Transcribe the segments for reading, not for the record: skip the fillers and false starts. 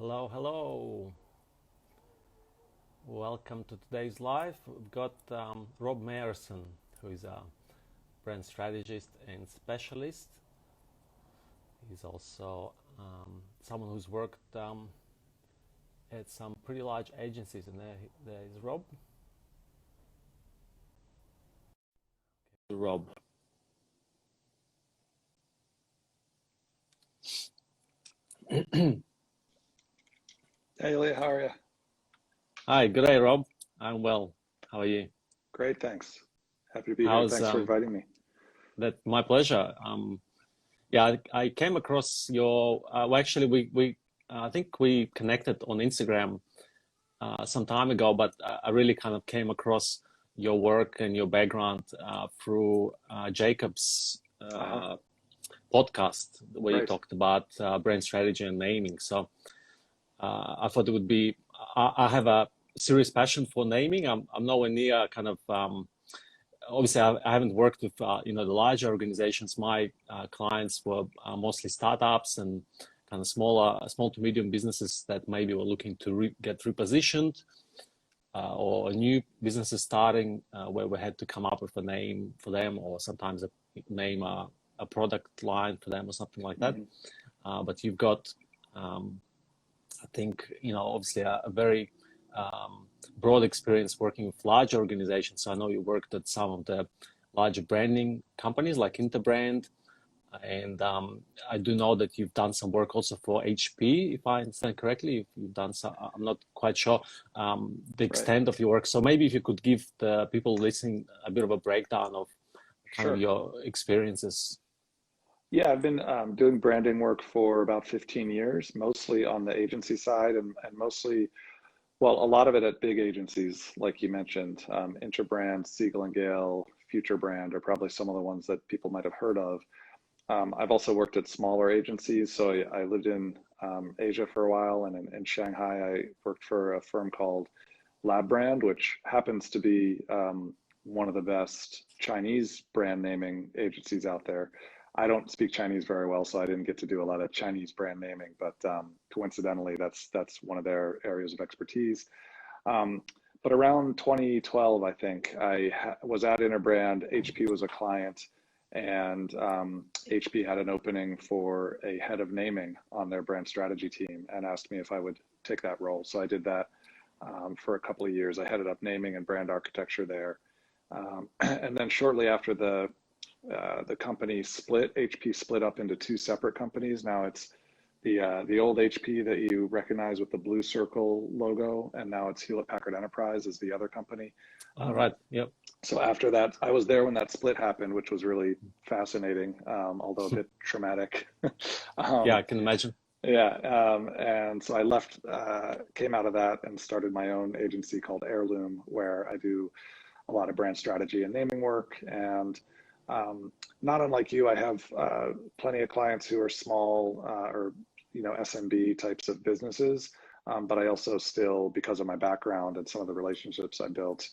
Hello, hello. Welcome to today's live. We've got Rob Meyerson, who is a brand strategist and specialist. He's also someone who's worked at some pretty large agencies. And there is Rob. Rob. Hey, Ilya, how are you? Hi, good day, Rob. I'm well. How are you? Great, thanks. Happy to be here. How's Thanks for inviting me. that? My pleasure. Yeah, I came across your. Well, actually, we I think we connected on Instagram some time ago, but I really kind of came across your work and your background through Jacob's Uh-huh. podcast, where you Great. talked about brand strategy and naming. So I thought it would be. I have a serious passion for naming. I'm nowhere near kind of. Obviously, I haven't worked with the larger organizations. My clients were mostly startups and kind of small to medium businesses that maybe were looking to get repositioned, or new businesses starting where we had to come up with a name for them, or sometimes name a product line for them or something like that. Hmm. But you've got, I think, obviously a very broad experience working with large organizations. So I know you worked at some of the larger branding companies like Interbrand, and I do know that you've done some work also for HP, if I understand correctly. You've done some, I'm not quite sure the Right. extent of your work. So maybe if you could give the people listening a bit of a breakdown of kind of Sure. your experiences. Yeah, I've been doing branding work for about 15 years, mostly on the agency side and mostly, well, a lot of it at big agencies, like you mentioned, Interbrand, Siegel and Gale, Future Brand are probably some of the ones that people might have heard of. I've also worked at smaller agencies. So I lived in Asia for a while, and in Shanghai, I worked for a firm called Lab Brand, which happens to be one of the best Chinese brand naming agencies out there. I don't speak Chinese very well, so I didn't get to do a lot of Chinese brand naming, but coincidentally, that's one of their areas of expertise. Um, but around 2012, I think, was at Interbrand. HP was a client, and HP had an opening for a head of naming on their brand strategy team and asked me if I would take that role. So I did that for a couple of years. I headed up naming and brand architecture there. And then shortly after the company split, HP split up into two separate companies. Now it's the old HP that you recognize with the blue circle logo, and now it's Hewlett Packard Enterprise is the other company. All Um, right. Yep. so after that, I was there when that split happened, which was really fascinating, although a bit traumatic. Yeah, um, I can imagine. yeah, and so I left, came out of that and started my own agency called Heirloom, where I do a lot of brand strategy and naming work. And um, not unlike you, I have plenty of clients who are small or SMB types of businesses. But I also still, because of my background and some of the relationships I built,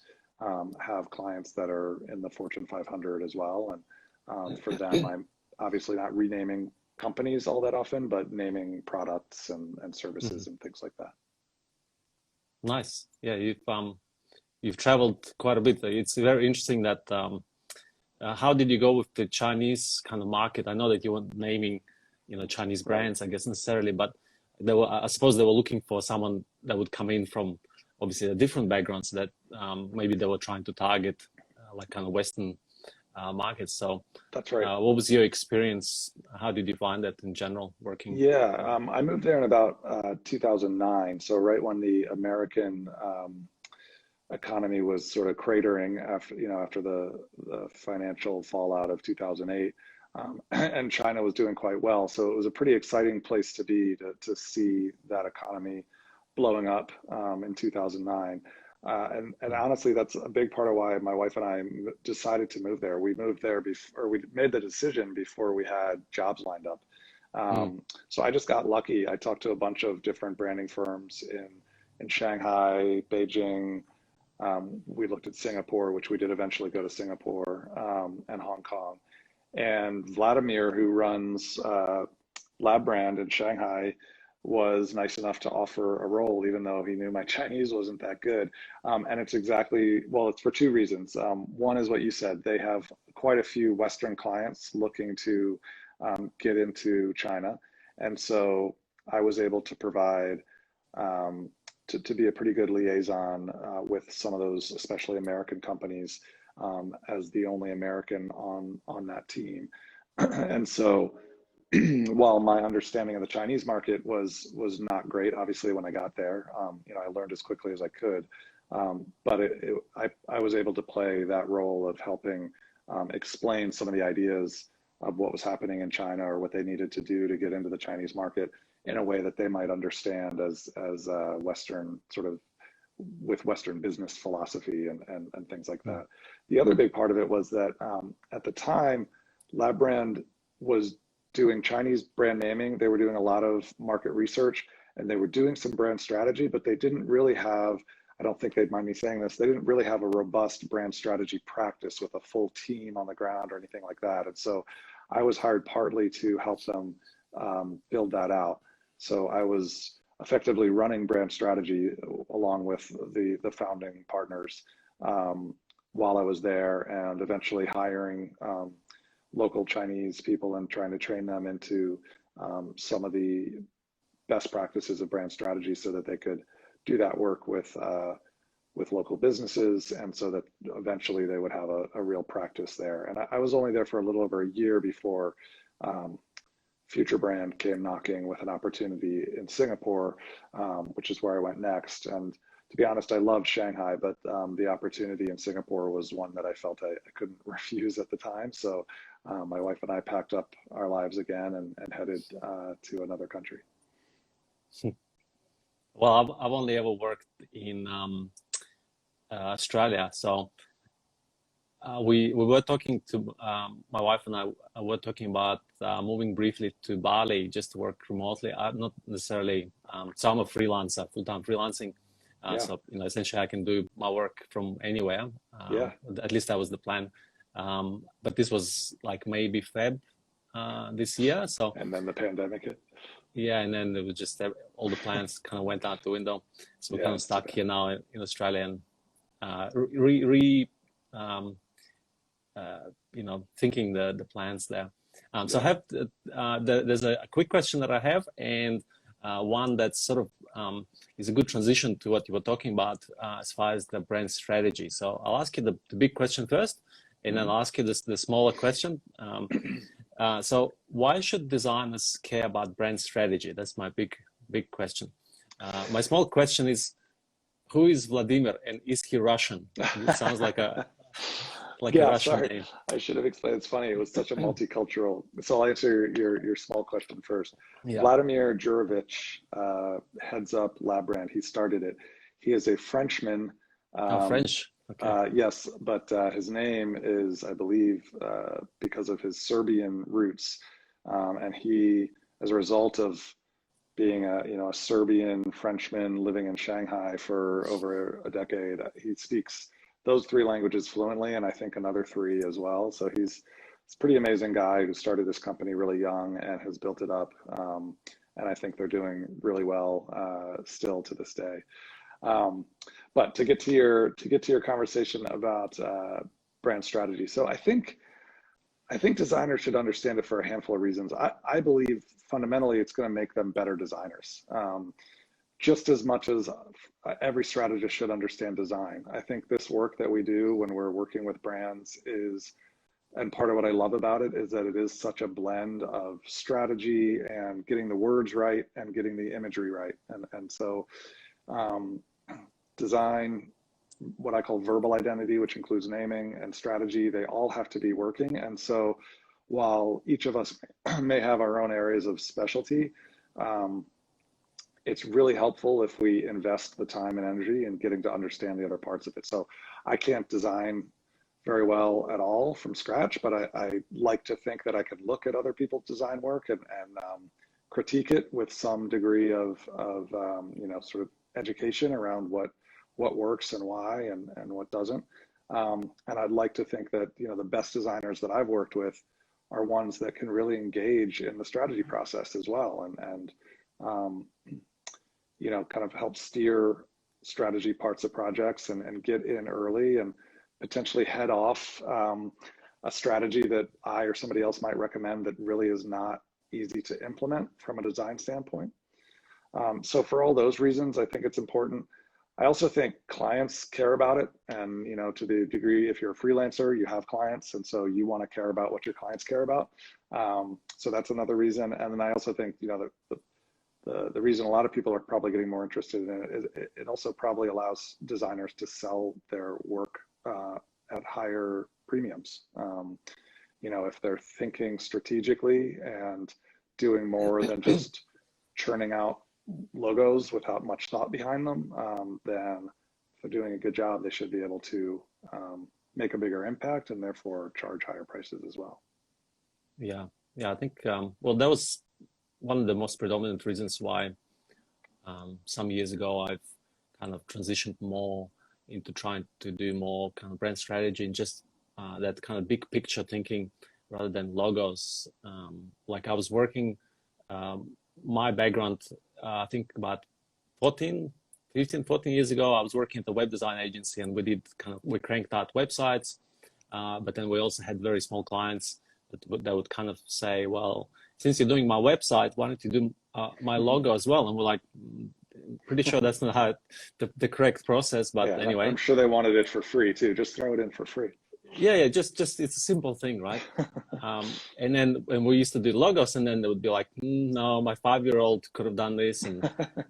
have clients that are in the Fortune 500 as well. And for them, I'm obviously not renaming companies all that often, but naming products and Mhm. services and things like that. Nice. Yeah, you've traveled quite a bit. It's very interesting that how did you go with the Chinese kind of market? I know that you weren't naming, Chinese Right. brands, I guess necessarily, but I suppose they were looking for someone that would come in from obviously a different background, so that maybe they were trying to target like kind of Western markets. So, That's right. what was your experience? How did you find that in general working? Yeah, I moved there in about 2009. So right when the American economy was sort of cratering after the financial fallout of 2008, and China was doing quite well. So it was a pretty exciting place to be to see that economy blowing up in 2009. And Mm. honestly, that's a big part of why my wife and I decided to move there. We moved there before, or we made the decision before we had jobs lined up. Mm. So I just got lucky. I talked to a bunch of different branding firms in Shanghai, Beijing. We looked at Singapore, which we did eventually go to Singapore, and Hong Kong. And Vladimir, who runs Lab Brand in Shanghai, was nice enough to offer a role, even though he knew my Chinese wasn't that good. And it's exactly, well, it's for two reasons. One is what you said. They have quite a few Western clients looking to get into China. And so I was able to provide, to be a pretty good liaison with some of those, especially American companies, as the only American on that team. And so while my understanding of the Chinese market was not great, obviously when I got there, I learned as quickly as I could, but I was able to play that role of helping explain some of the ideas of what was happening in China or what they needed to do to get into the Chinese market in a way that they might understand as Western sort of with Western business philosophy and things like that. The other big part of it was that at the time, LabBrand was doing Chinese brand naming. They were doing a lot of market research and they were doing some brand strategy, but they didn't really have, I don't think they'd mind me saying this, they didn't really have a robust brand strategy practice with a full team on the ground or anything like that. And so I was hired partly to help them build that out. So I was effectively running brand strategy along with the founding partners while I was there, and eventually hiring local Chinese people and trying to train them into some of the best practices of brand strategy so that they could do that work with local businesses, and so that eventually they would have a real practice there. And I was only there for a little over a year before Future Brand came knocking with an opportunity in Singapore, which is where I went next. And to be honest, I loved Shanghai, but the opportunity in Singapore was one that I felt I couldn't refuse at the time. So my wife and I packed up our lives again and headed to another country. Well, I've only ever worked in Australia, so we were talking to my wife and I were talking about moving briefly to Bali just to work remotely. I'm not necessarily so I'm a freelancer, full-time freelancing. So essentially I can do my work from anywhere. At least that was the plan. But this was like maybe Feb this year. So and then the pandemic hit. Yeah, and then it was just all the plans kind of went out the window. So we're kind of stuck here now in Australia and thinking the plans there. So I have there's a quick question that I have, and one that sort of is a good transition to what you were talking about as far as the brand strategy. So I'll ask you the big question first, and then I'll ask you the smaller question. So why should designers care about brand strategy? That's my big question. My small question is, who is Vladimir, and is he Russian? It sounds like a Russian name. I should have explained. It's funny. It was such a multicultural. So I'll answer your small question first. Yeah. Vladimir Jurovich heads up LabBrand. He started it. He is a Frenchman. French. Okay. Yes, but his name is, I believe, because of his Serbian roots, and he, as a result of being a Serbian Frenchman living in Shanghai for over a decade, he speaks those three languages fluently, and I think another three as well. So he's a pretty amazing guy who started this company really young and has built it up, and I think they're doing really well still to this day. But to get to your conversation about brand strategy, so I think designers should understand it for a handful of reasons. I believe fundamentally it's going to make them better designers, just as much as every strategist should understand design. I think this work that we do when we're working with brands is, and part of what I love about it is that it is such a blend of strategy and getting the words right and getting the imagery right, and so design, what I call verbal identity, which includes naming and strategy, they all have to be working. And so while each of us may have our own areas of specialty, it's really helpful if we invest the time and energy in getting to understand the other parts of it. So I can't design very well at all from scratch, but I like to think that I can look at other people's design work and critique it with some degree of sort of education around what works and why and what doesn't. And I'd like to think that, the best designers that I've worked with are ones that can really engage in the strategy process as well and um, kind of help steer strategy parts of projects and get in early and potentially head off a strategy that I or somebody else might recommend that really is not easy to implement from a design standpoint. So for all those reasons, I think it's important. I also think clients care about it. And, to the degree, if you're a freelancer, you have clients. And so you want to care about what your clients care about. So that's another reason. And then I also think, the reason a lot of people are probably getting more interested in it is it also probably allows designers to sell their work at higher premiums. If they're thinking strategically and doing more than just churning out logos without much thought behind them, then if they're doing a good job, they should be able to make a bigger impact and therefore charge higher prices as well. Yeah, I think, well, that was one of the most predominant reasons why some years ago I've kind of transitioned more into trying to do more kind of brand strategy and just that kind of big picture thinking rather than logos. Like I was working, my background, I think about 15, 14 years ago, I was working at a web design agency and we cranked out websites, but then we also had very small clients that would kind of say, well, since you're doing my website, why don't you do my logo as well? And we're like, pretty sure that's not how the correct process, but yeah, anyway. I'm sure they wanted it for free too. Just throw it in for free. Yeah, just it's a simple thing, right? And then when we used to do logos, and then they would be like, no, my 5-year-old could have done this, and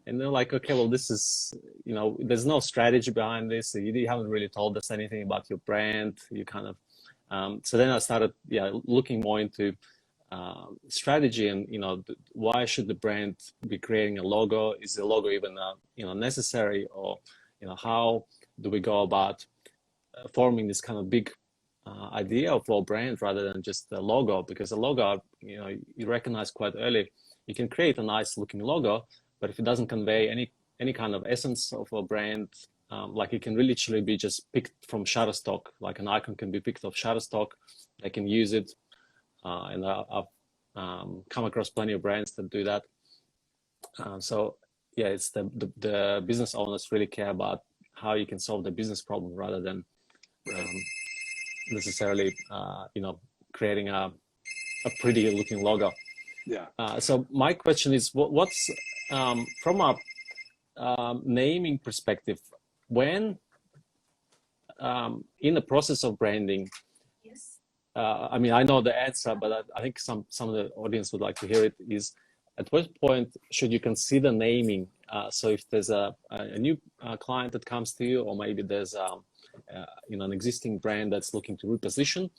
they're like, okay, well, this is, there's no strategy behind this. So you haven't really told us anything about your brand. You kind of, so then I started, looking more into strategy and, why should the brand be creating a logo? Is the logo even, necessary, or, how do we go about forming this kind of big idea of our brand rather than just the logo? Because a logo, you recognize quite early. You can create a nice looking logo, but if it doesn't convey any kind of essence of a brand, like it can really literally be just picked from Shutterstock. Like an icon can be picked off Shutterstock. They can use it, and I've come across plenty of brands that do that. So yeah, it's the business owners really care about how you can solve the business problem rather than necessarily, creating a pretty looking logo. Yeah. So my question is, what's from a naming perspective, when in the process of branding, I mean, I know the answer, but I think some of the audience would like to hear it, is at what point should you consider naming? So if there's a new client that comes to you, or maybe there's an existing brand that's looking to reposition,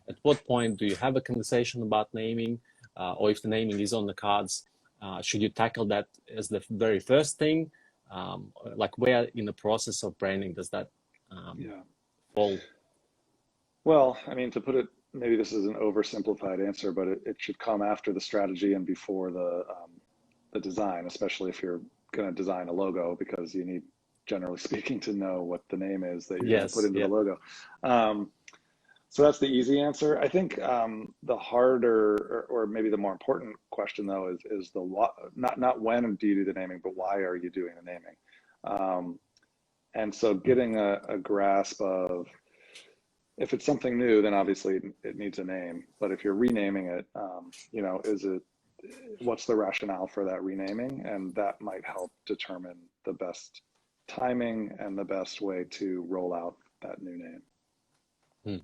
at what point do you have a conversation about naming? Or if the naming is on the cards, should you tackle that as the very first thing? Like where in the process of branding does that fall? Well, I mean, to put it, maybe this is an oversimplified answer, but it should come after the strategy and before the design, especially if you're going to design a logo, because you need, generally speaking, to know what the name is that you're going to put into the logo. So that's the easy answer. I think the harder, or maybe the more important question, though, is the what, not when do you do the naming, but why are you doing the naming? And so getting a grasp of, if it's something new, then obviously it needs a name. But if you're renaming it, what's the rationale for that renaming? And that might help determine the best timing and the best way to roll out that new name.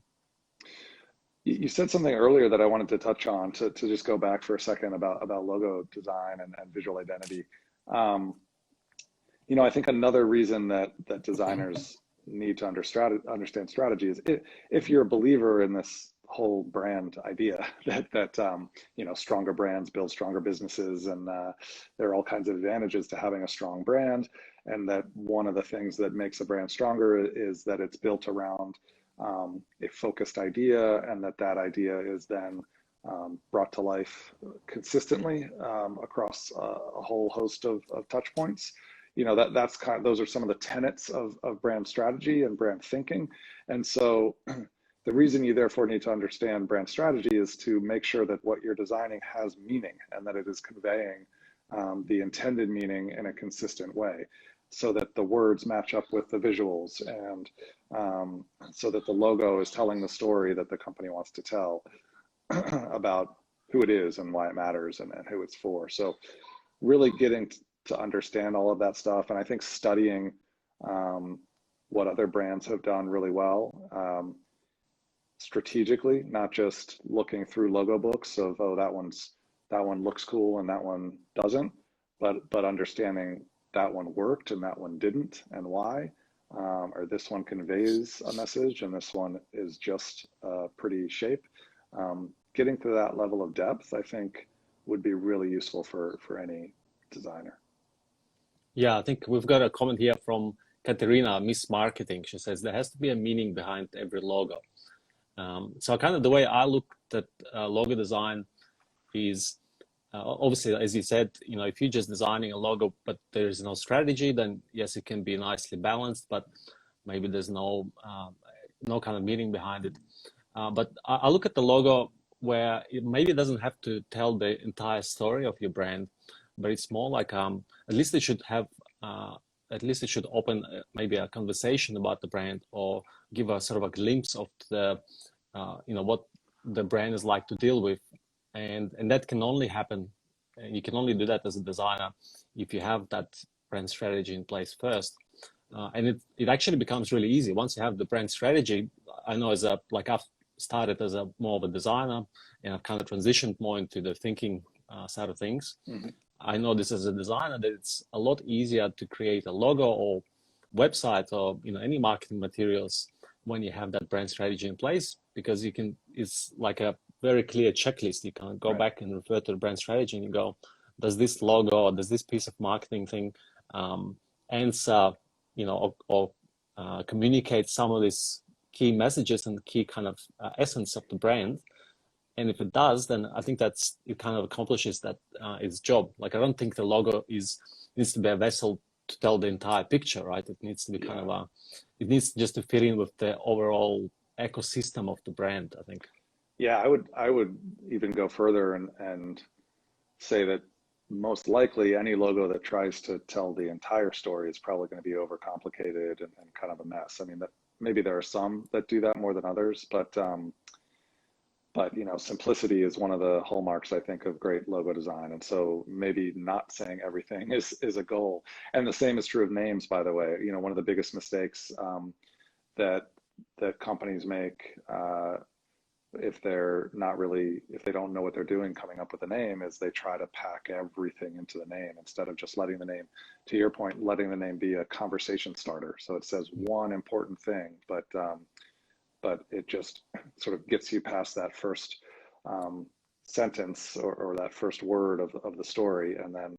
You said something earlier that I wanted to touch on, to just go back for a second about logo design and visual identity. I think another reason that designers need to understand strategy is, if you're a believer in this whole brand idea that stronger brands build stronger businesses, and there are all kinds of advantages to having a strong brand, and that one of the things that makes a brand stronger is that it's built around a focused idea, and that idea is then brought to life consistently across a whole host of touch points. That's those are some of the tenets of brand strategy and brand thinking. And so the reason you therefore need to understand brand strategy is to make sure that what you're designing has meaning, and that it is conveying the intended meaning in a consistent way, so that the words match up with the visuals, and so that the logo is telling the story that the company wants to tell about who it is and why it matters, and who it's for. So really getting to understand all of that stuff. And I think studying what other brands have done really well, strategically, not just looking through logo books of, oh, that one looks cool and that one doesn't, but understanding that one worked and that one didn't, and why, or this one conveys a message and this one is just a pretty shape. Getting to that level of depth, I think, would be really useful for any designer. Yeah, I think we've got a comment here from Katerina, Miss Marketing. She says there has to be a meaning behind every logo. So kind of the way I look at logo design is obviously, as you said, if you're just designing a logo but there is no strategy, then yes, it can be nicely balanced, but maybe there's no kind of meaning behind it. But I look at the logo where maybe it doesn't have to tell the entire story of your brand, but it's more like at least it should have at least it should open maybe a conversation about the brand, or give a sort of a glimpse of the what the brand is like to deal with, and that can only happen, and you can only do that as a designer if you have that brand strategy in place first. And it actually becomes really easy once you have the brand strategy. I know I've started as a more of a designer, and I've kind of transitioned more into the thinking side of things. Mm-hmm. I know this as a designer that it's a lot easier to create a logo or website or any marketing materials when you have that brand strategy in place, because it's like a very clear checklist. You can go back and refer to the brand strategy and you go, does this logo or does this piece of marketing thing answer or communicate some of these key messages and key kind of essence of the brand? And if it does, then I think it kind of accomplishes that its job. Like, I don't think the logo needs to be a vessel to tell the entire picture, right? It needs to be kind of it needs just to fit in with the overall ecosystem of the brand, I think. Yeah, I would even go further and say that most likely any logo that tries to tell the entire story is probably going to be overcomplicated and kind of a mess. I mean, that maybe there are some that do that more than others, but simplicity is one of the hallmarks, I think, of great logo design. And so maybe not saying everything is a goal. And the same is true of names, by the way. One of the biggest mistakes that companies make if they don't know what they're doing coming up with a name, is they try to pack everything into the name instead of just letting the name, to your point, letting the name be a conversation starter. So it says one important thing, but it just sort of gets you past that first sentence or that first word of the story, and then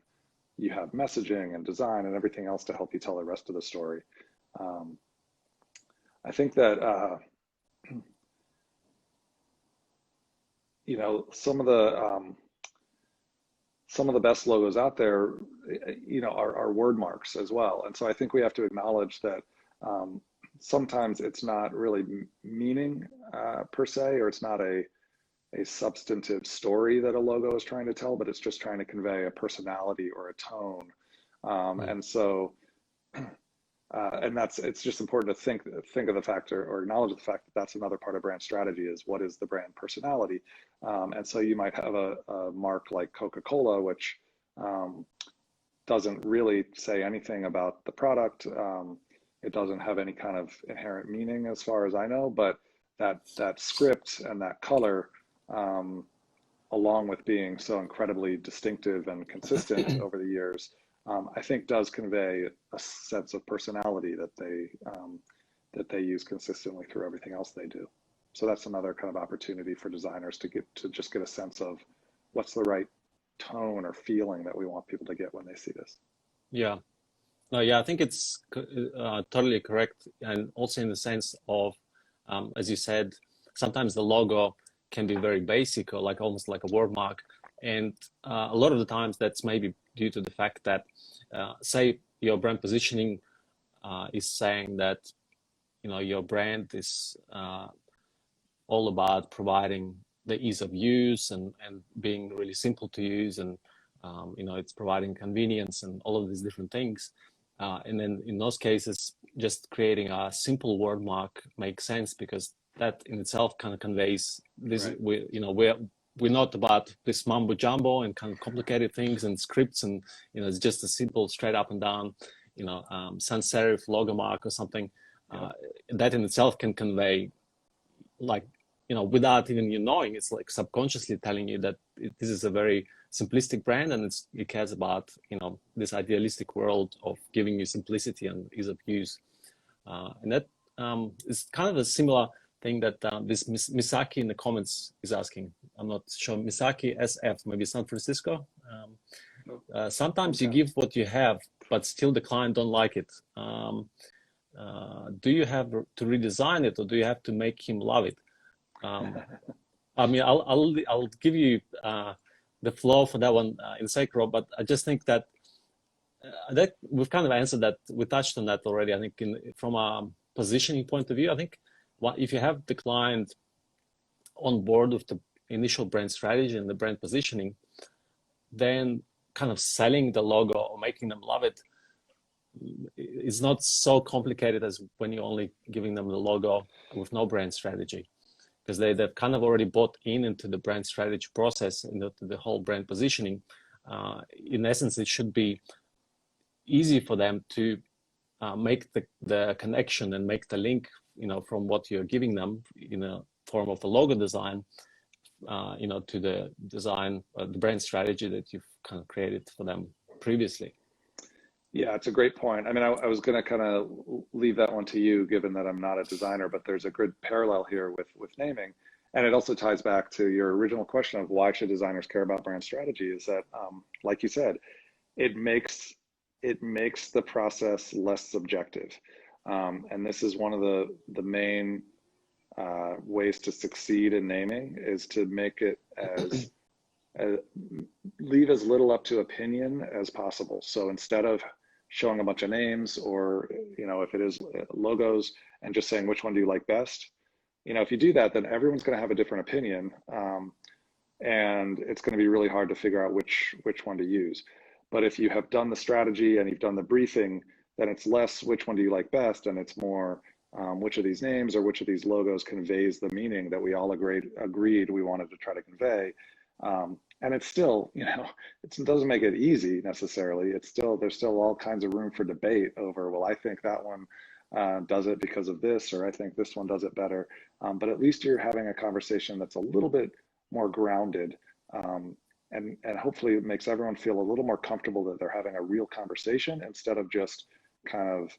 you have messaging and design and everything else to help you tell the rest of the story. I think that some of the best logos out there, are word marks as well, and so I think we have to acknowledge that. Sometimes it's not really meaning per se, or it's not a substantive story that a logo is trying to tell, but it's just trying to convey a personality or a tone. And so, it's just important to think of the fact, or acknowledge the fact that that's another part of brand strategy, is what is the brand personality. And so you might have a mark like Coca-Cola, which doesn't really say anything about the product. It doesn't have any kind of inherent meaning as far as I know, but that script and that color, along with being so incredibly distinctive and consistent over the years, I think does convey a sense of personality that they use consistently through everything else they do. So that's another kind of opportunity for designers to just get a sense of what's the right tone or feeling that we want people to get when they see this. Yeah. No, yeah, I think it's totally correct. And also in the sense of, as you said, sometimes the logo can be very basic, or like almost like a word mark. And a lot of the times that's maybe due to the fact that, say, your brand positioning is saying that, your brand is all about providing the ease of use and being really simple to use, and It's providing convenience and all of these different things. And then in those cases, just creating a simple word mark makes sense, because that in itself kind of conveys this. Right. We're not about this mumbo jumbo and kind of complicated things and scripts, and it's just a simple straight up and down, sans serif logo mark or something. That in itself can convey, like, without even you knowing, it's like subconsciously telling you that this is a very simplistic brand, and it cares about this idealistic world of giving you simplicity and ease of use. And that is kind of a similar thing that this Misaki in the comments is asking. I'm not sure. Misaki SF, maybe San Francisco. Sometimes you give what you have, but still the client don't like it. Do you have to redesign it, or do you have to make him love it? I mean, I'll give you the flow for that one in Sacro, but I just think that we've kind of answered that. We touched on that already. I think from a positioning point of view, I think if you have the client on board with the initial brand strategy and the brand positioning, then kind of selling the logo or making them love it is not so complicated as when you're only giving them the logo with no brand strategy, because they've kind of already bought into the brand strategy process, into the whole brand positioning. In essence, it should be easy for them to make the connection and make the link, from what you're giving them in a form of a logo design, to the design, the brand strategy that you've kind of created for them previously. Yeah, it's a great point. I mean, I was going to kind of leave that one to you, given that I'm not a designer, but there's a good parallel here with naming. And it also ties back to your original question of why should designers care about brand strategy, is that, like you said, it makes the process less subjective. And this is one of the main ways to succeed in naming, is to make it as leave as little up to opinion as possible. So instead of showing a bunch of names, or if it is logos, and just saying which one do you like best, if you do that, then everyone's going to have a different opinion, and it's going to be really hard to figure out which one to use. But if you have done the strategy and you've done the briefing, then it's less which one do you like best, and it's more which of these names or which of these logos conveys the meaning that we all agreed we wanted to try to convey. And it's still, it doesn't make it easy necessarily. There's still all kinds of room for debate over, well, I think that one does it because of this, or I think this one does it better. But at least you're having a conversation that's a little bit more grounded, and hopefully it makes everyone feel a little more comfortable that they're having a real conversation, instead of just kind of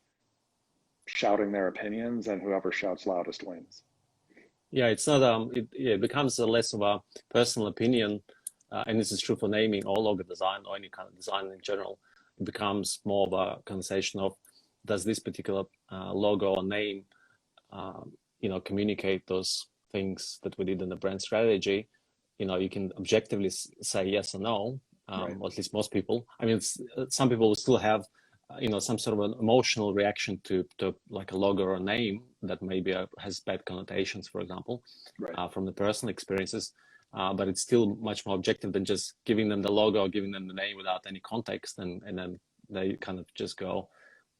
shouting their opinions, and whoever shouts loudest wins. Yeah, it's not. It becomes less of a personal opinion, and this is true for naming or logo design or any kind of design in general. It becomes more of a conversation of, does this particular logo or name, communicate those things that we did in the brand strategy? You can objectively say yes or no, Right. or at least most people. I mean, some people will still have, some sort of an emotional reaction to like a logo or a name that maybe has bad connotations, for example, Right. from the personal experiences. But it's still much more objective than just giving them the logo, giving them the name without any context, and then they kind of just go,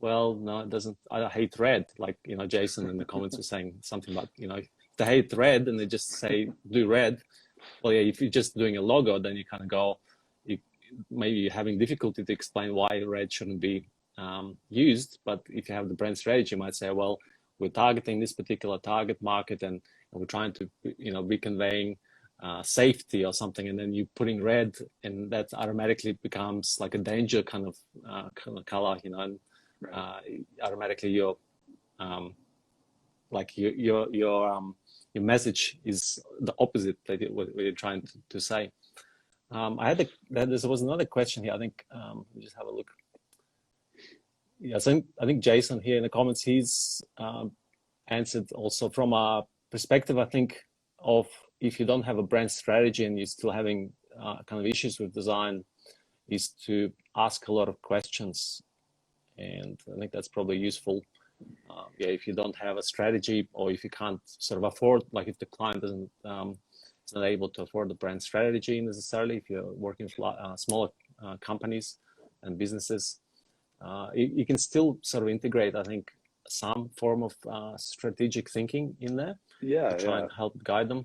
well, no, it doesn't. I hate red. Like, Jason in the comments was saying something about, if they hate red and they just say do red. Well, yeah, if you're just doing a logo, then you kind of go, maybe you're having difficulty to explain why red shouldn't be used. But if you have the brand strategy, you might say, well, we're targeting this particular target market, and we're trying to, be conveying safety or something, and then you're putting red, and that automatically becomes like a danger kind of color, and automatically your message is the opposite that what you're trying to say. There was another question here. I think let me just have a look. Yes, I think Jason here in the comments, he's answered also from a perspective, I think, of if you don't have a brand strategy and you're still having kind of issues with design, is to ask a lot of questions. And I think that's probably useful. If you don't have a strategy, or if you can't sort of afford, like if the client is not able to afford the brand strategy necessarily, if you're working with smaller companies and businesses, you can still sort of integrate, I think, some form of strategic thinking in there to Yeah, try yeah. and help guide them.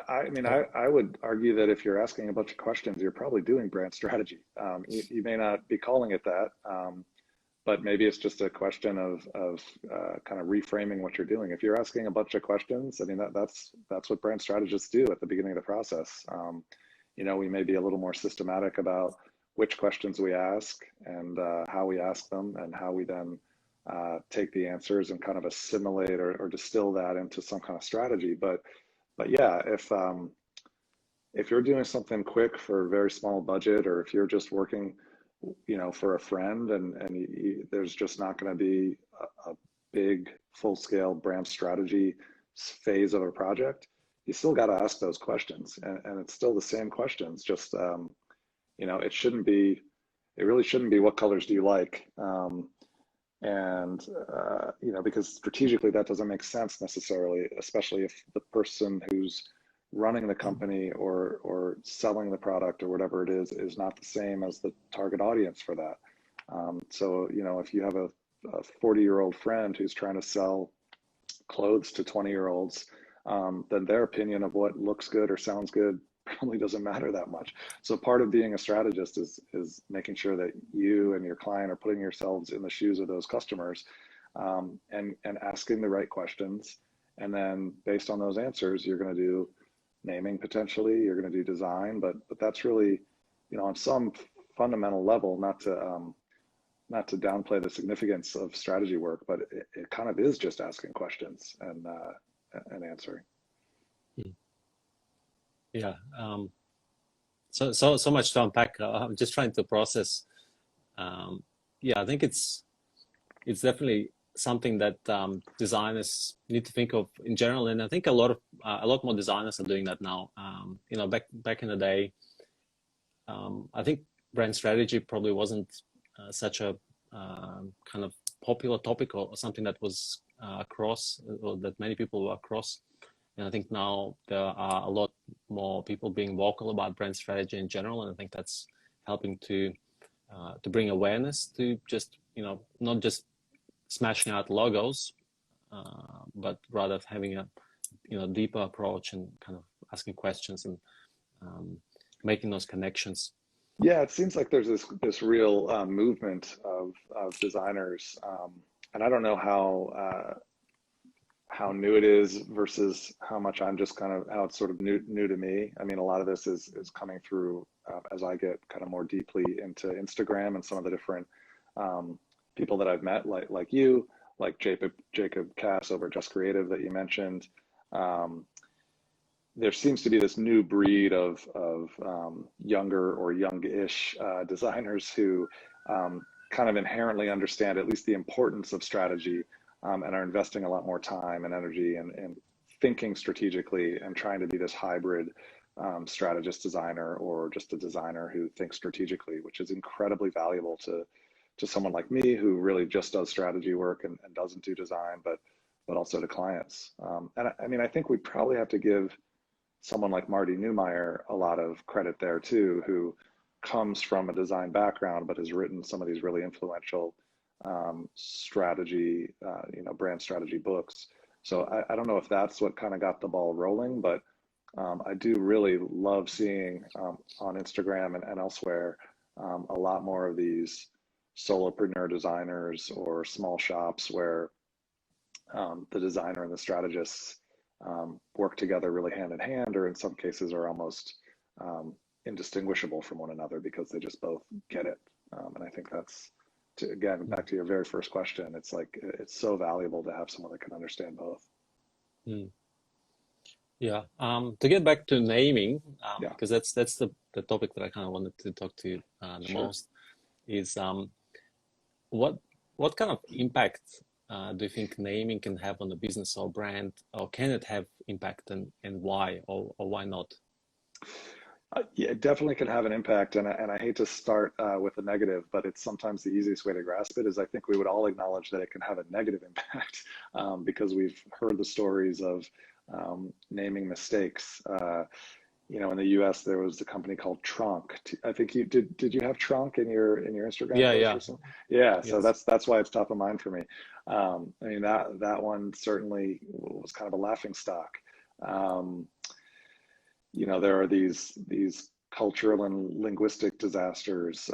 I mean, So, I would argue that if you're asking a bunch of questions, you're probably doing brand strategy. You may not be calling it that, but maybe it's just a question of kind of reframing what you're doing. If you're asking a bunch of questions, I mean, that's what brand strategists do at the beginning of the process. You know, we may be a little more systematic about which questions we ask and how we ask them and how we then take the answers and kind of assimilate or distill that into some kind of strategy. But yeah, if you're doing something quick for a very small budget, or if you're just working, you know, for a friend, and there's just not going to be a big full-scale brand strategy phase of a project, you still got to ask those questions, and it's still the same questions. Just you know, it really shouldn't be what colors do you like, and you know, because strategically that doesn't make sense necessarily, especially if the person who's running the company or selling the product or whatever it is not the same as the target audience for that. So you know, if you have a 40-year-old friend who's trying to sell clothes to 20-year-olds, then their opinion of what looks good or sounds good probably doesn't matter that much. So part of being a strategist is making sure that you and your client are putting yourselves in the shoes of those customers, and asking the right questions. And then based on those answers, you're going to do naming potentially, you're going to do design, but that's really, you know, on some fundamental level, not to downplay the significance of strategy work, but it kind of is just asking questions and answering. yeah. So much to unpack. I'm just trying to process. Yeah, I think it's definitely something that designers need to think of in general, and I think a lot more designers are doing that now. You know, back in the day, I think brand strategy probably wasn't such a kind of popular topic or something that was across, or that many people were across. And I think now there are a lot more people being vocal about brand strategy in general, and I think that's helping to bring awareness to just, you know, not just smashing out logos, but rather having a, you know, deeper approach and kind of asking questions and making those connections. Yeah, it seems like there's this real movement of designers, and I don't know how new it is versus how much I'm just kind of how it's sort of new to me. I mean, a lot of this is coming through as I get kind of more deeply into Instagram and some of the different people that I've met, like you, like Jacob Cass over at Just Creative that you mentioned. There seems to be this new breed of younger or youngish designers who kind of inherently understand at least the importance of strategy, and are investing a lot more time and energy and thinking strategically and trying to be this hybrid strategist designer, or just a designer who thinks strategically, which is incredibly valuable to someone like me who really just does strategy work and doesn't do design, but also to clients. And I mean, I think we probably have to give someone like Marty Neumeier a lot of credit there too, who comes from a design background, but has written some of these really influential strategy, you know, brand strategy books. So I don't know if that's what kind of got the ball rolling, but I do really love seeing on Instagram and elsewhere a lot more of these solopreneur designers or small shops where the designer and the strategists work together really hand in hand, or in some cases are almost indistinguishable from one another because they just both get it. And I think that's, again, back to your very first question, it's like, it's so valuable to have someone that can understand both. Mm. Yeah. To get back to naming, Yeah, because that's the topic that I kind of wanted to talk to you the sure. most, is what kind of impact do you think naming can have on the business or brand, or can it have impact, and why, or why not? Yeah, it definitely can have an impact, and I hate to start with a negative, but it's sometimes the easiest way to grasp it is I think we would all acknowledge that it can have a negative impact, because we've heard the stories of naming mistakes. in the US there was a company called Trunk. I think you did you have Trunk in your Instagram Yeah, post yeah, recently? Yeah, so yes. that's why it's top of mind for me. I mean that one certainly was kind of a laughing stock. Um, there are these cultural and linguistic disasters.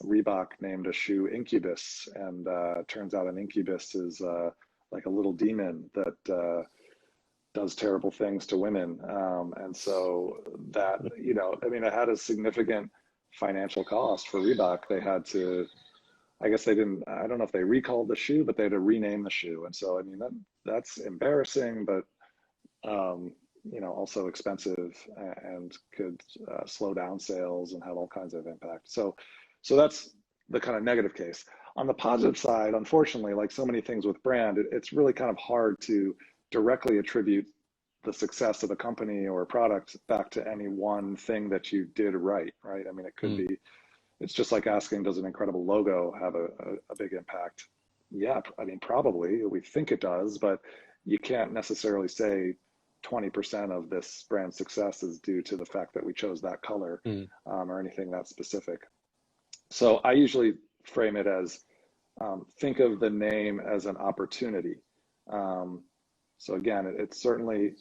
Reebok named a shoe Incubus, and turns out an incubus is like a little demon that does terrible things to women. And so that, I mean, it had a significant financial cost for Reebok. They had to, I guess they didn't, I don't know if they recalled the shoe, but they had to rename the shoe. And so, I mean, that's embarrassing, but also expensive and could slow down sales and have all kinds of impact. So that's the kind of negative case. On the positive side, unfortunately, like so many things with brand, it's really kind of hard to directly attribute the success of a company or a product back to any one thing that you did right, right? I mean, it could Mm, be, it's just like asking, does an incredible logo have a big impact? Yeah, I mean, probably. We think it does, but you can't necessarily say 20% of this brand success is due to the fact that we chose that color, mm, or anything that specific. So I usually frame it as think of the name as an opportunity. Um, so again, it's certainly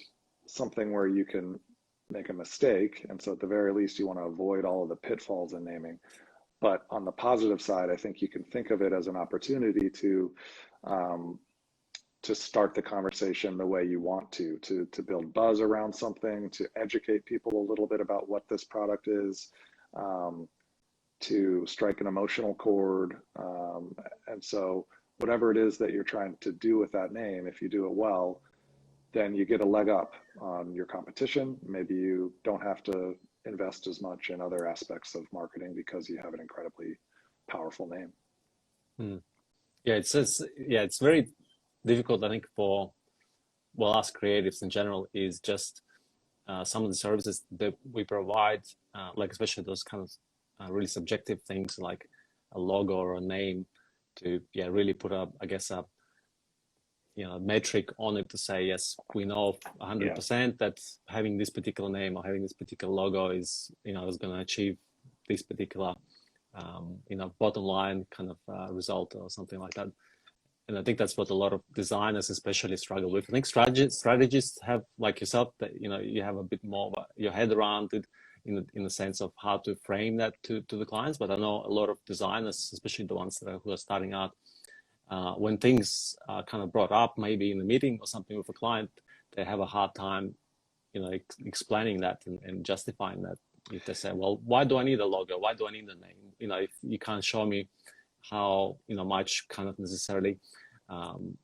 something where you can make a mistake. And so at the very least, you want to avoid all of the pitfalls in naming. But on the positive side, I think you can think of it as an opportunity um, to start the conversation the way you want to build buzz around something, to educate people a little bit about what this product is, um, to strike an emotional chord. And so whatever it is that you're trying to do with that name, if you do it well, then you get a leg up on your competition. Maybe you don't have to invest as much in other aspects of marketing because you have an incredibly powerful name. mm. Yeah, it's very difficult, I think, for well, us creatives in general is just some of the services that we provide, like especially those kind of really subjective things like a logo or a name to really put up, I guess, a metric on it to say yes, we know Yeah. 100% that having this particular name or having this particular logo is going to achieve this particular bottom line kind of result or something like that. And I think that's what a lot of designers especially struggle with. I think strategists have, like yourself, that you have a bit more of your head around it in the sense of how to frame that to the clients. But I know a lot of designers, especially the ones who are starting out, when things are kind of brought up, maybe in a meeting or something with a client, they have a hard time, explaining that and justifying that. If they say, well, why do I need a logo? Why do I need a name? If you can't show me how much kind of necessarily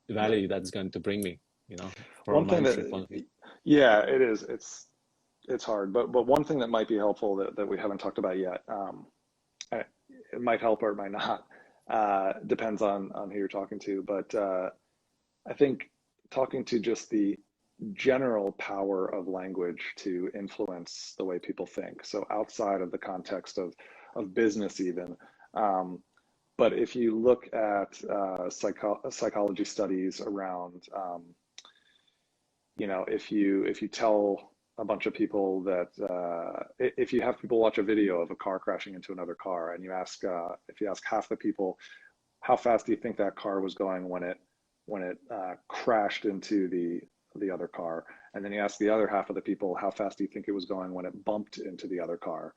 value that's going to bring me, from a One thing monetary point that, of view. yeah, it is. It's hard, but one thing that might be helpful that we haven't talked about yet, it might help or it might not. Depends on who you're talking to, but I think talking to just the general power of language to influence the way people think. So outside of the context of business even. Um, but if you look at psychology studies around, if you tell a bunch of people that if you have people watch a video of a car crashing into another car, and if you ask half the people how fast do you think that car was going when it crashed into the other car, and then you ask the other half of the people how fast do you think it was going when it bumped into the other car,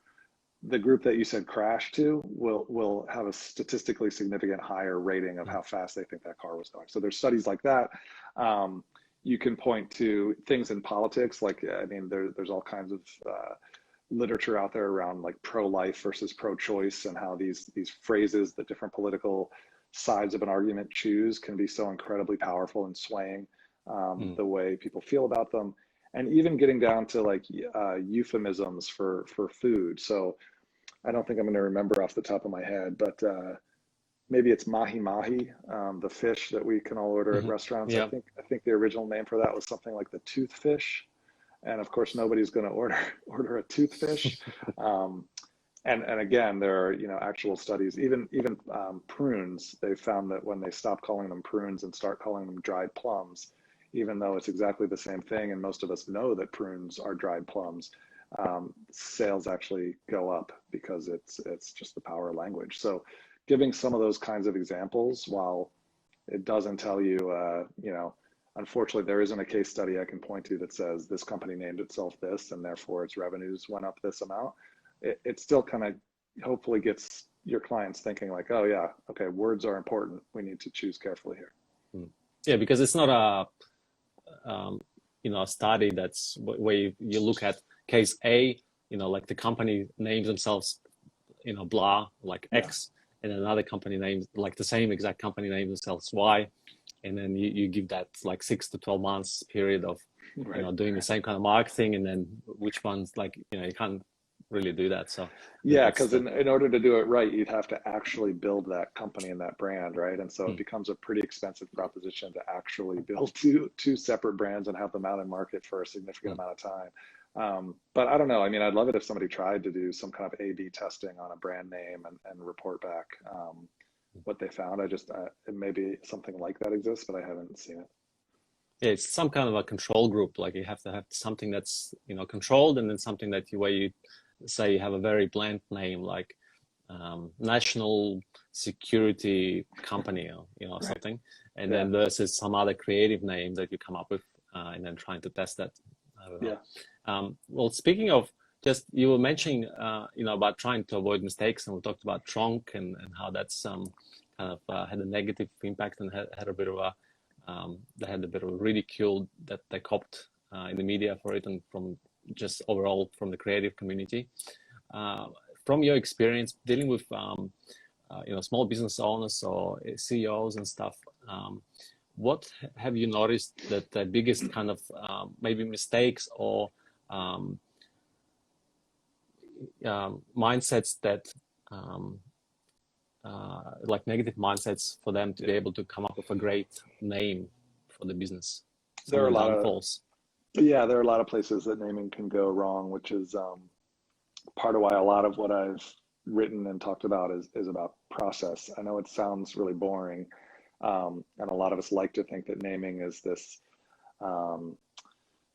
the group that you said crash to will have a statistically significant higher rating of how fast they think that car was going. So there's studies like that. You can point to things in politics, like I mean, there's all kinds of literature out there around like pro-life versus pro-choice, and how these phrases that different political sides of an argument choose can be so incredibly powerful in swaying the way people feel about them, and even getting down to like euphemisms for food. So I don't think I'm going to remember off the top of my head, but maybe it's mahi mahi, the fish that we can all order at Mm-hmm. restaurants. Yeah. I think the original name for that was something like the toothfish, and of course nobody's going to order a toothfish. Um, and again, there are actual studies. Even prunes, they found that when they stop calling them prunes and start calling them dried plums, even though it's exactly the same thing, and most of us know that prunes are dried plums, sales actually go up because it's just the power of language. So giving some of those kinds of examples, while it doesn't tell you, unfortunately, there isn't a case study I can point to that says this company named itself this and therefore its revenues went up this amount. It still kind of hopefully gets your clients thinking like, oh yeah, okay, words are important. We need to choose carefully here. Yeah, because it's not a study that's where you look at case A, like the company names themselves, blah, like X, and another company names like the same exact company names themselves Y, and then you give that like 6 to 12 months period of doing the same kind of marketing, and then which ones, like you can't really do that. So yeah, because in order to do it right, you'd have to actually build that company and that brand, right? And so it becomes a pretty expensive proposition to actually build two separate brands and have them out in market for a significant amount of time. But I don't know. I mean, I'd love it if somebody tried to do some kind of A/B testing on a brand name and report back what they found. Maybe something like that exists, but I haven't seen it. Yeah, it's some kind of a control group. Like you have to have something that's controlled, and then something that where you say you have a very bland name like national security company, or something, and then versus some other creative name that you come up with, and then trying to test that. I don't know. Well, speaking of, just you were mentioning about trying to avoid mistakes, and we talked about Tronc and how that's kind of had a negative impact and had a bit of a they had a bit of a ridicule that they copped in the media for it, and from just overall from the creative community. From your experience dealing with small business owners or CEOs and stuff, what have you noticed that the biggest kind of maybe mistakes or mindsets that like negative mindsets for them to be able to come up with a great name for the business? There are a lot of places that naming can go wrong, which is part of why a lot of what I've written and talked about is about process. I know it sounds really boring, and a lot of us like to think that naming is this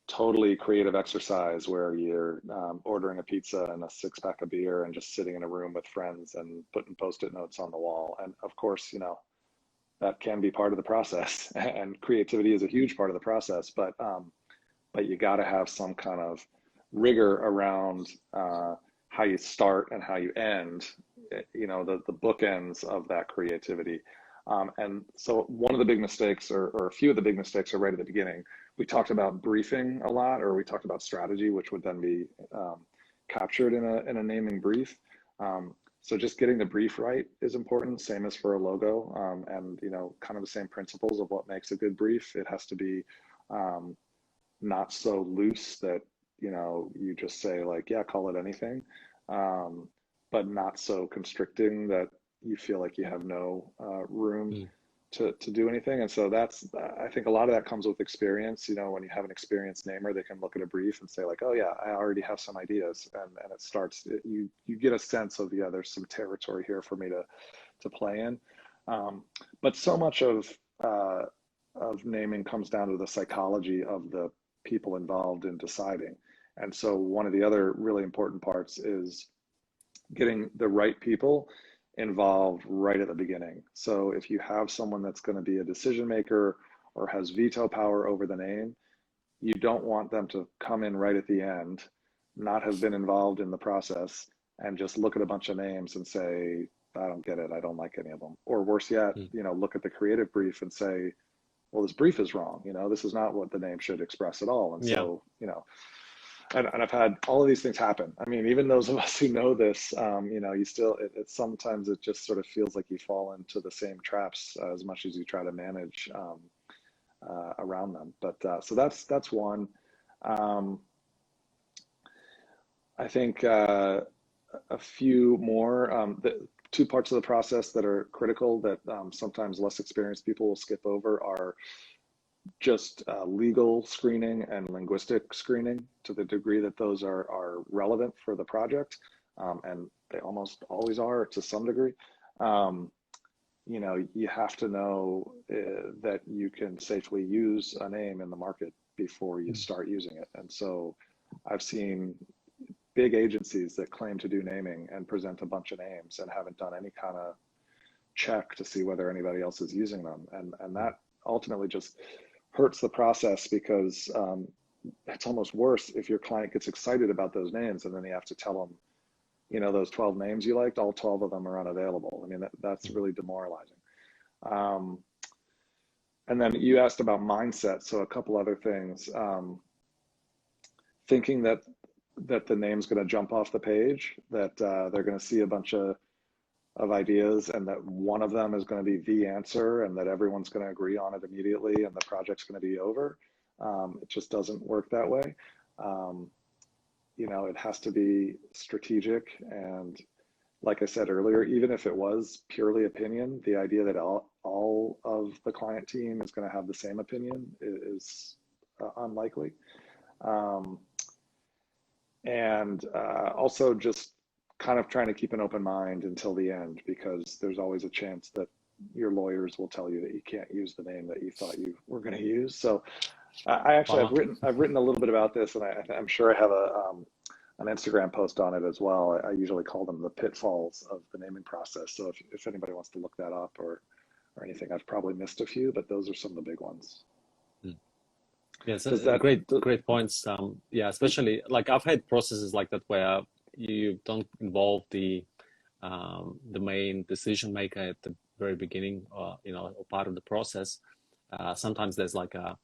totally creative exercise where you're ordering a pizza and a 6-pack of beer and just sitting in a room with friends and putting Post-it notes on the wall. And of course, that can be part of the process, and creativity is a huge part of the process, but you got to have some kind of rigor around how you start and how you end, the bookends of that creativity. And so one of the big mistakes, or a few of the big mistakes, are right at the beginning. We talked about briefing a lot, or we talked about strategy, which would then be captured in a naming brief. So just getting the brief right is important, same as for a logo, and kind of the same principles of what makes a good brief. It has to be not so loose that you just say like, yeah, call it anything, but not so constricting that you feel like you have no room to do anything. And so I think a lot of that comes with experience. When you have an experienced namer, they can look at a brief and say like, oh yeah, I already have some ideas, and it starts, you get a sense of, there's some territory here for me to play in. But so much of naming comes down to the psychology of the people involved in deciding. And so one of the other really important parts is getting the right people involved right at the beginning. So if you have someone that's going to be a decision maker or has veto power over the name, you don't want them to come in right at the end, not have been involved in the process, and just look at a bunch of names and say, I don't get it, I don't like any of them. Or worse yet, look at the creative brief and say, well, this brief is wrong. This is not what the name should express at all. And so, and I've had all of these things happen. I mean, even those of us who know this, you still, sometimes it just sort of feels like you fall into the same traps as much as you try to manage around them. But so that's one. I think a few more, the two parts of the process that are critical that sometimes less experienced people will skip over are just legal screening and linguistic screening, to the degree that those are relevant for the project, and they almost always are to some degree. You have to know that you can safely use a name in the market before you start using it. And so I've seen big agencies that claim to do naming and present a bunch of names and haven't done any kind of check to see whether anybody else is using them. And that ultimately just hurts the process, because it's almost worse if your client gets excited about those names and then you have to tell them, you know, those 12 names you liked, all 12 of them are unavailable. I mean, that's really demoralizing. And then you asked about mindset. So a couple other things. Thinking that the name's going to jump off the page, that they're going to see a bunch of ideas and that one of them is going to be the answer and that everyone's going to agree on it immediately and the project's going to be over. It just doesn't work that way. You know, it has to be strategic. And like I said earlier, even if it was purely opinion, the idea that all of the client team is going to have the same opinion is unlikely. Also just kind of trying to keep an open mind until the end, because there's always a chance that your lawyers will tell you that you can't use the name that you thought you were going to use. So I've written a little bit about this, and I'm sure I have an Instagram post on it as well. I usually call them the pitfalls of the naming process. So if anybody wants to look that up or anything, I've probably missed a few, but those are some of the big ones. Yes, great points. Yeah, especially like I've had processes like that where you don't involve the main decision maker at the very beginning, or or part of the process. Sometimes there's like a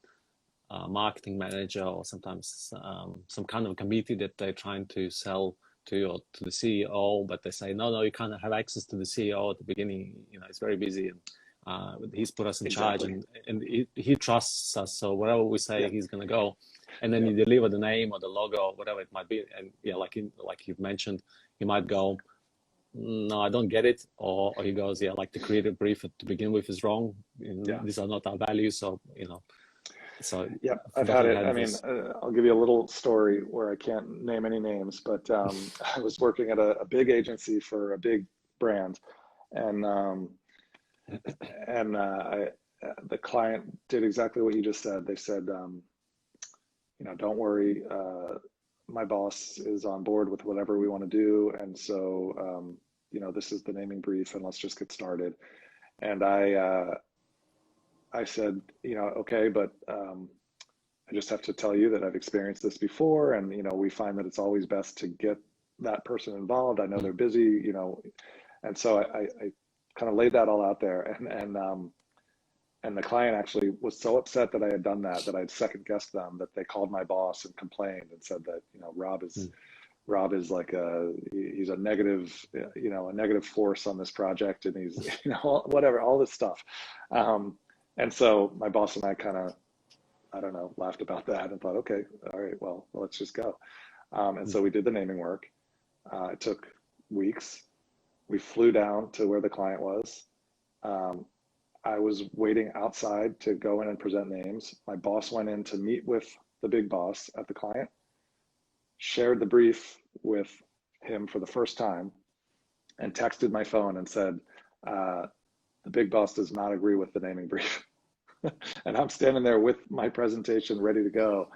marketing manager, or sometimes some kind of committee that they're trying to sell to, or to the CEO, but they say no, you can't have access to the CEO at the beginning. It's very busy, and he's put us in charge, and he trusts us, so wherever we say he's going to go. And then you deliver the name or the logo or whatever it might be, and like you've mentioned, he might go, no, I don't get it, or he goes, like the creative brief to begin with is wrong. These are not our values, so So yeah, I've had it. I mean, I'll give you a little story where I can't name any names, but I was working at a big agency for a big brand, and the client did exactly what you just said. They said, don't worry, my boss is on board with whatever we want to do, and so this is the naming brief, and let's just get started. And I said, okay, but I just have to tell you that I've experienced this before, and we find that it's always best to get that person involved. I know they're busy, and so I kind of laid that all out there, and the client actually was so upset that I had done that I'd second guessed them, that they called my boss and complained and said that Rob is like he's a negative, a negative force on this project, and he's whatever, all this stuff. And so my boss and I kind of, I don't know, laughed about that and thought, okay, all right, well, let's just go. And so we did the naming work. It took weeks. We flew down to where the client was. I was waiting outside to go in and present names. My boss went in to meet with the big boss at the client, shared the brief with him for the first time, and texted my phone and said, the big boss does not agree with the naming brief. And I'm standing there with my presentation ready to go.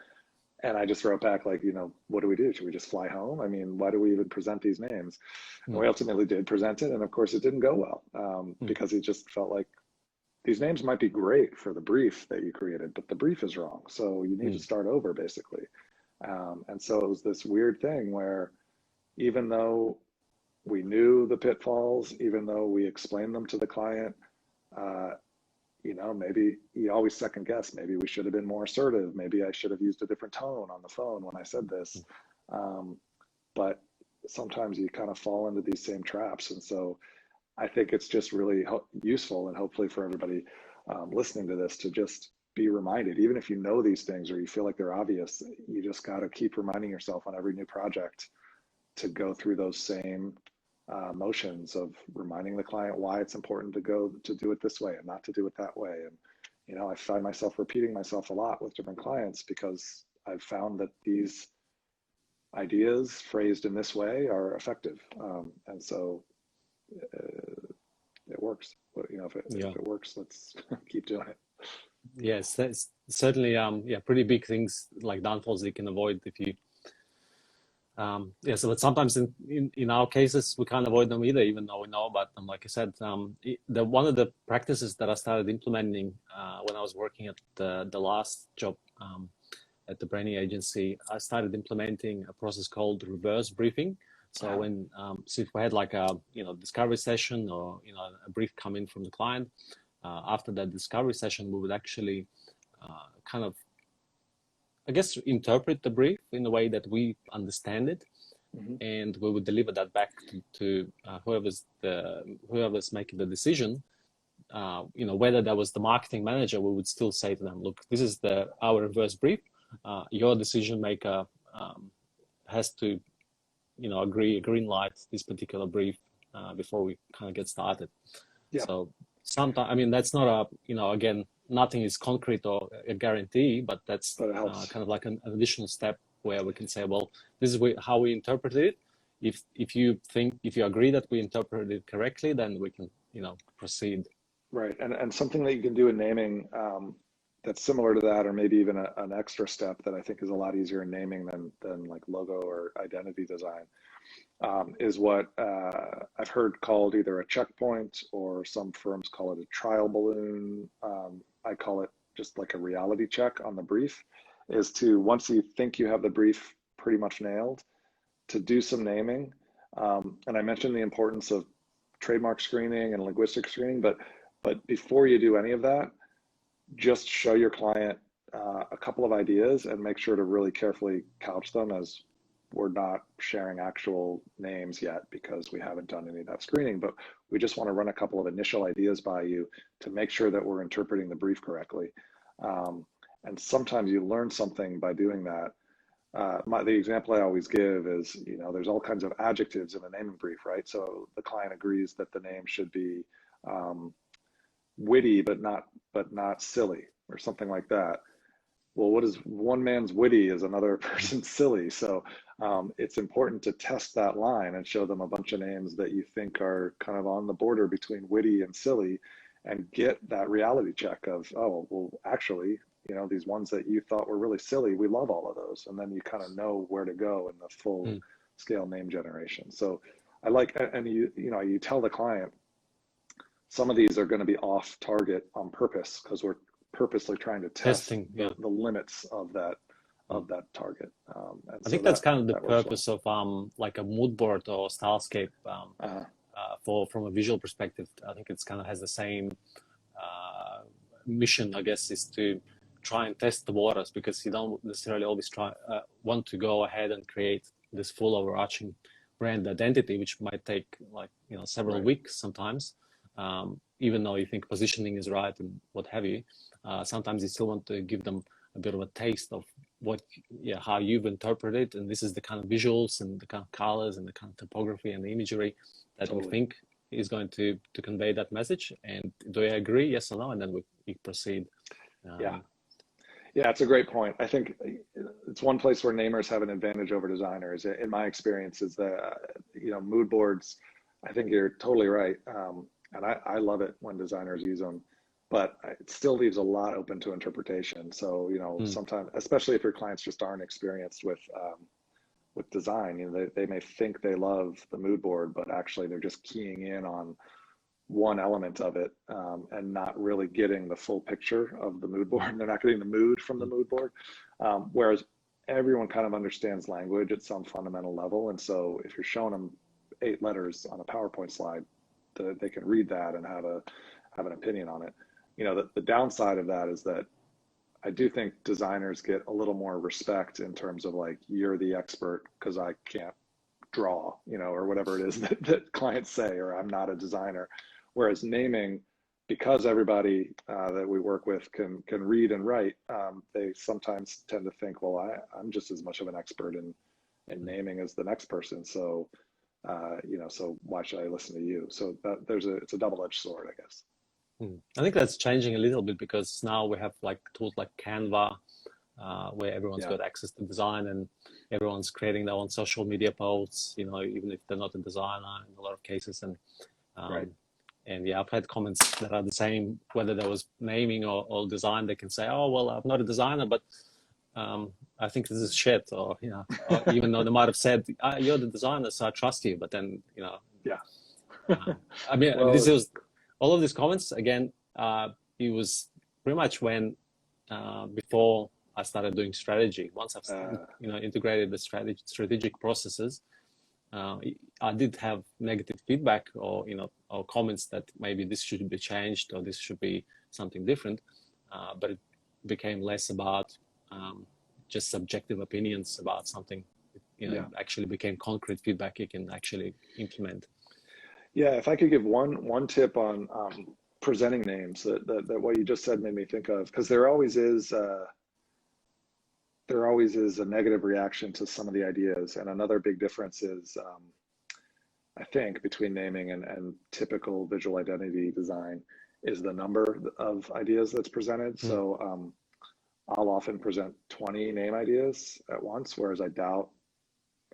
And I just wrote back like, what do we do? Should we just fly home? I mean, why do we even present these names? And we ultimately did present it. And of course it didn't go well, because he just felt like these names might be great for the brief that you created, but the brief is wrong. So you need to start over, basically. And so it was this weird thing where, even though we knew the pitfalls, even though we explained them to the client, maybe you always second guess. Maybe we should have been more assertive. Maybe I should have used a different tone on the phone when I said this. But sometimes you kind of fall into these same traps. And so I think it's just really useful, and hopefully for everybody listening to this, to just be reminded, even if you know these things or you feel like they're obvious, you just got to keep reminding yourself on every new project to go through those same motions of reminding the client why it's important to do it this way and not to do it that way. And I find myself repeating myself a lot with different clients, because I've found that these ideas phrased in this way are effective, and so it works. But if it works, let's keep doing it. Yes, that's certainly pretty big things, like downfalls you can avoid if you Yeah, so but sometimes in our cases we can't avoid them either, even though we know about them. Like I said, one of the practices that I started implementing when I was working at the last job at the branding agency, I started implementing a process called reverse briefing. So when so if we had like a discovery session or a brief come in from the client, after that discovery session, we would actually kind of, I guess, interpret the brief in a way that we understand it, and we would deliver that back to whoever's making the decision. Whether that was the marketing manager, we would still say to them, look, this is our reverse brief. Your decision maker has to, agree, green light this particular brief before we kind of get started. Yeah. So sometimes, I mean, that's not again, nothing is concrete or a guarantee, but that's kind of like an additional step where we can say, well, this is how we interpret it. If you agree that we interpreted it correctly, then we can, proceed. Right. And something that you can do in naming that's similar to that, or maybe even an extra step that I think is a lot easier in naming than like logo or identity design, is what I've heard called either a checkpoint, or some firms call it a trial balloon. I call it just like a reality check on the brief, is to, once you think you have the brief pretty much nailed, to do some naming. And I mentioned the importance of trademark screening and linguistic screening, but before you do any of that, just show your client a couple of ideas and make sure to really carefully couch them, as we're not sharing actual names yet because we haven't done any of that screening, but we just want to run a couple of initial ideas by you to make sure that we're interpreting the brief correctly. And sometimes you learn something by doing that. The example I always give is, there's all kinds of adjectives in a naming brief, right? So the client agrees that the name should be witty, but not silly, or something like that. Well, what is one man's witty is another person's silly. So it's important to test that line and show them a bunch of names that you think are kind of on the border between witty and silly, and get that reality check of, oh, well, actually, these ones that you thought were really silly, we love all of those. And then you kind of know where to go in the full scale name generation. So I like, and you tell the client, some of these are going to be off target on purpose, because we're purposely trying to test the limits of that target. And I think that's kind of the purpose of like a mood board or stylescape from a visual perspective. I think it's kind of has the same mission, I guess, is to try and test the waters, because you don't necessarily always want to go ahead and create this full overarching brand identity, which might take like several weeks sometimes. Even though you think positioning is right and what have you, sometimes you still want to give them a bit of a taste of how you've interpreted, and this is the kind of visuals and the kind of colors and the kind of typography and the imagery that we think is going to convey that message. And do you agree, yes or no? And then we proceed. Yeah, it's a great point. I think it's one place where namers have an advantage over designers. In my experience, is that mood boards. I think you're totally right. And I love it when designers use them, but it still leaves a lot open to interpretation. So, sometimes, especially if your clients just aren't experienced with design, they may think they love the mood board, but actually they're just keying in on one element of it and not really getting the full picture of the mood board. They're not getting the mood from the mood board. Whereas everyone kind of understands language at some fundamental level. And so if you're showing them 8 letters on a PowerPoint slide, they can read that and have an opinion on it. The downside of that is that I do think designers get a little more respect in terms of like, you're the expert because I can't draw, or whatever it is that clients say, or I'm not a designer. Whereas naming, because everybody that we work with can read and write, they sometimes tend to think, well, I'm just as much of an expert in naming as the next person. So, so why should I listen to you? So it's a double-edged sword, I guess. I think that's changing a little bit, because now we have like tools like Canva, where everyone's got access to design, and everyone's creating their own social media posts, even if they're not a designer in a lot of cases. And and I've had comments that are the same, whether there was naming or design. They can say, oh, well, I'm not a designer, but I think this is shit, or or even though they might have said, you're the designer, so I trust you, but then Yeah. I mean, this Well, was all of these comments again. It was pretty much when before I started doing strategy. Once I've integrated the strategic processes, I did have negative feedback, or or comments that maybe this should be changed or this should be something different. But it became less about just subjective opinions about something. It actually became concrete feedback you can actually implement. Yeah, if I could give one tip on presenting names, that what you just said made me think of, because there always is a negative reaction to some of the ideas, and another big difference is I think between naming and typical visual identity design is the number of ideas that's presented. So I'll often present 20 name ideas at once, whereas I doubt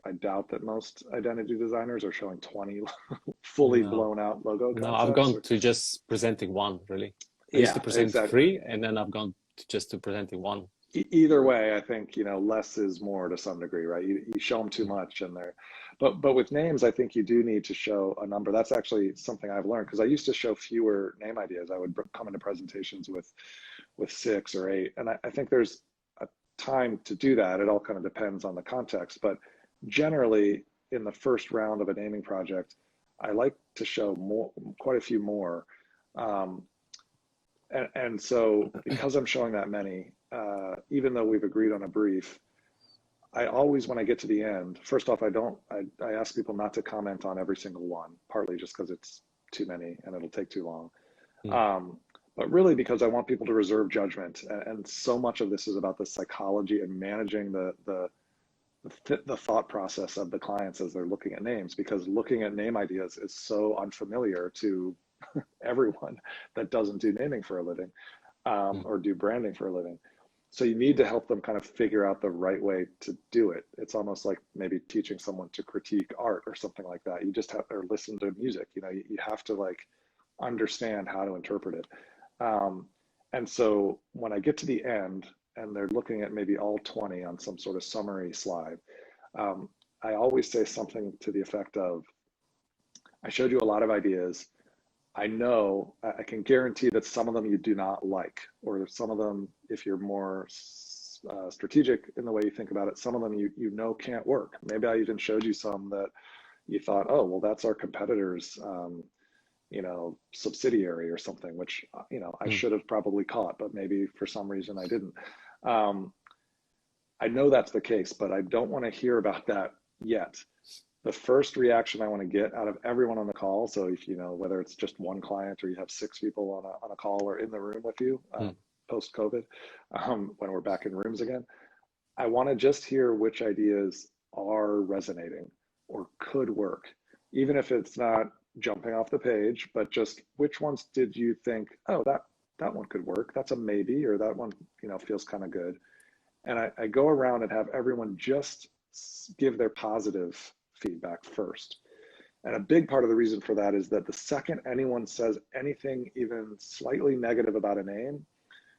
that most identity designers are showing 20 fully blown out logo concepts. No, I've gone to just presenting one, really. I used to present exactly. 3, and then I've gone just to presenting 1. Either way, I think, less is more to some degree, right? You show them too much and but with names, I think you do need to show a number. That's actually something I've learned, because I used to show fewer name ideas. I would come into presentations with 6 or 8. And I think there's a time to do that. It all kind of depends on the context, but generally in the first round of a naming project, I like to show quite a few more. And so because I'm showing that many, even though we've agreed on a brief, I always, when I get to the end, first off, I ask people not to comment on every single one, partly just because it's too many and it'll take too long. But really because I want people to reserve judgment. And so much of this is about the psychology and managing the thought process of the clients as they're looking at names, because looking at name ideas is so unfamiliar to everyone that doesn't do naming for a living, or do branding for a living. So you need to help them kind of figure out the right way to do it. It's almost like maybe teaching someone to critique art or something like that. You just have to listen to music. You have to like understand how to interpret it. And so when I get to the end and they're looking at maybe all 20 on some sort of summary slide, I always say something to the effect of, I showed you a lot of ideas. I know, I can guarantee that some of them you do not like, or some of them, if you're more strategic in the way you think about it, some of them you know can't work. Maybe I even showed you some that you thought, oh, well, that's our competitor's subsidiary or something, which I should have probably caught, but maybe for some reason I didn't. I know that's the case, but I don't want to hear about that yet. The first reaction I want to get out of everyone on the call, so if whether it's just one client or you have 6 people on a call or in the room with you, post-COVID, when we're back in rooms again, I want to just hear which ideas are resonating or could work, even if it's not jumping off the page, but just which ones did you think, oh, that one could work, that's a maybe, or that one feels kind of good. And I go around and have everyone just give their positive feedback first. And a big part of the reason for that is that the second anyone says anything even slightly negative about a name,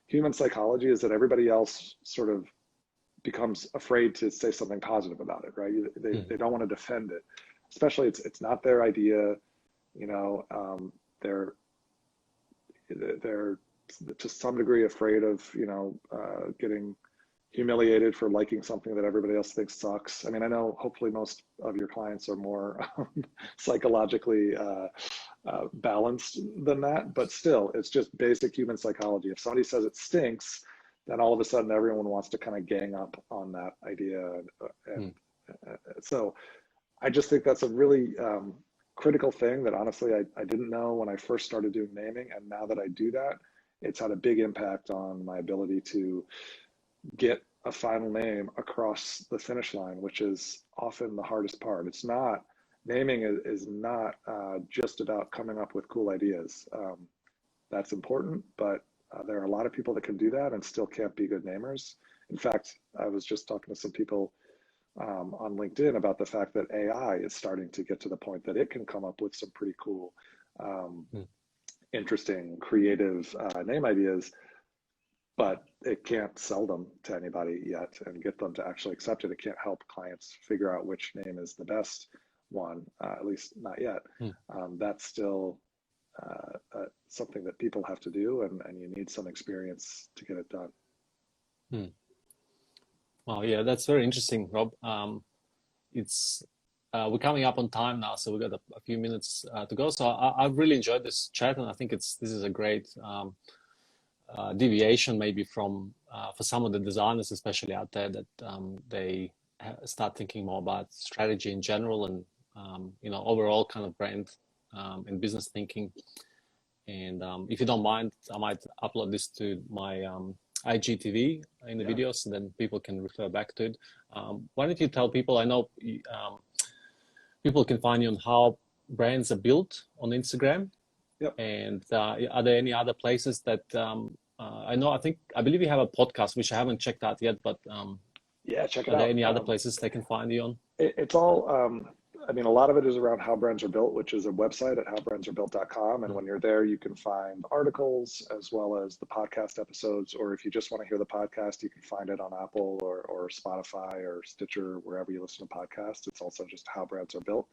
human psychology is that everybody else sort of becomes afraid to say something positive about it, right? They don't want to defend it, especially it's not their idea, they're to some degree afraid of getting humiliated for liking something that everybody else thinks sucks. I mean, I know hopefully most of your clients are more psychologically balanced than that, but still, it's just basic human psychology. If somebody says it stinks, then all of a sudden everyone wants to kind of gang up on that idea. So I just think that's a really critical thing that honestly I didn't know when I first started doing naming, and now that I do that, it's had a big impact on my ability to get a final name across the finish line, which is often the hardest part. It's not, naming is not just about coming up with cool ideas. That's important, but there are a lot of people that can do that and still can't be good namers. In fact, I was just talking to some people on LinkedIn about the fact that AI is starting to get to the point that it can come up with some pretty cool, interesting, creative name ideas. but it can't sell them to anybody yet and get them to actually accept it. It can't help clients figure out which name is the best one, at least not yet. Hmm. That's still something that people have to do, and you need some experience to get it done. Hmm. Well, yeah, that's very interesting, Rob. It's we're coming up on time now, so we've got a few minutes to go. So I've really enjoyed this chat, and I think this is a great deviation maybe from for some of the designers, especially out there, that they start thinking more about strategy in general and overall kind of brand and business thinking. And if you don't mind, I might upload this to my IGTV in the videos, and then people can refer back to it. Why don't you tell people? I know people can find you on how brands are built on Instagram. Yep. And are there any other places that I believe you have a podcast, which I haven't checked out yet, but check it are out. there any other places they can find you on? It's all, a lot of it is around How Brands Are Built, which is a website at howbrandsarebuilt.com. And when you're there, you can find articles as well as the podcast episodes. Or if you just want to hear the podcast, you can find it on Apple or Spotify or Stitcher, wherever you listen to podcasts. It's also just How Brands Are Built.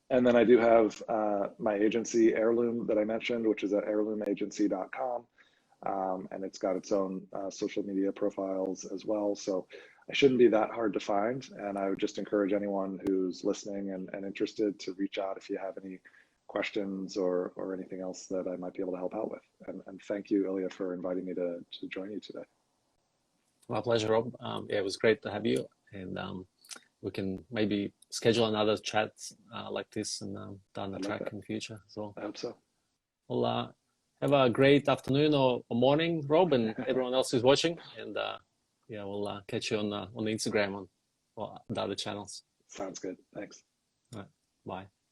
And then I do have my agency, Heirloom, that I mentioned, which is at heirloomagency.com. And it's got its own social media profiles as well. So I shouldn't be that hard to find. And I would just encourage anyone who's listening and interested to reach out if you have any questions or anything else that I might be able to help out with. And thank you, Ilya, for inviting me to join you today. My pleasure, Rob. It was great to have you. And we can maybe schedule another chat like this and down the track in the future. So I hope so. Well, have a great afternoon or morning, Rob, and everyone else who's watching. And we'll catch you on the Instagram or the other channels. Sounds good. Thanks. All right. Bye.